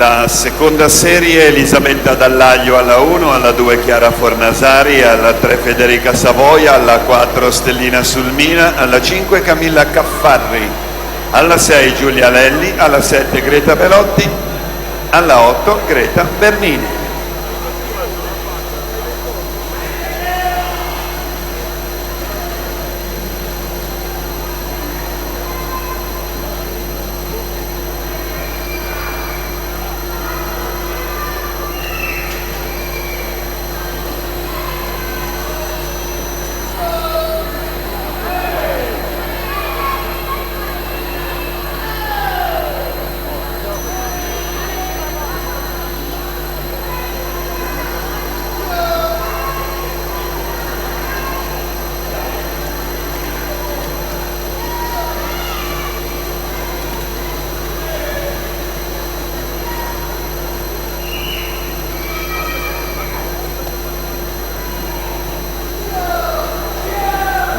La seconda serie Elisabetta Dallaglio alla 1, alla 2 Chiara Fornasari, alla 3 Federica Savoia, alla 4 Stellina Sulmina, alla 5 Camilla Caffarri, alla 6 Giulia Lelli, alla 7 Greta Belotti, alla 8 Greta Bernini.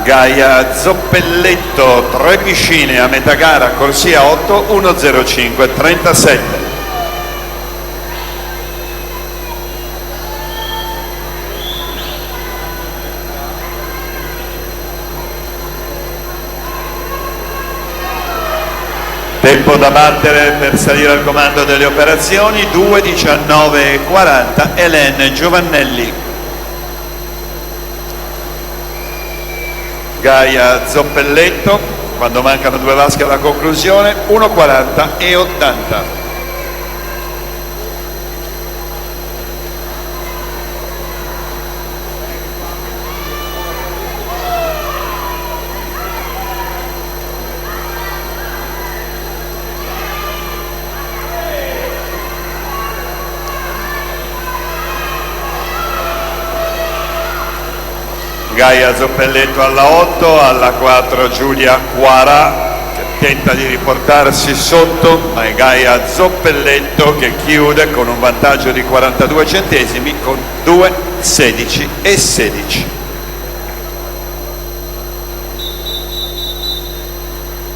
Gaia Zoppelletto, 3 piscine a metà gara, corsia 8, 1.05, 37. Tempo da battere per salire al comando delle operazioni, 2.19.40, Hélène Giovannelli. Gaia Zoppelletto, quando mancano 2 vasche alla conclusione, 1.40 e 80. Gaia Zoppelletto alla 8, alla 4 Giulia Quara che tenta di riportarsi sotto, ma è Gaia Zoppelletto che chiude con un vantaggio di 42 centesimi con 2.16 e 16.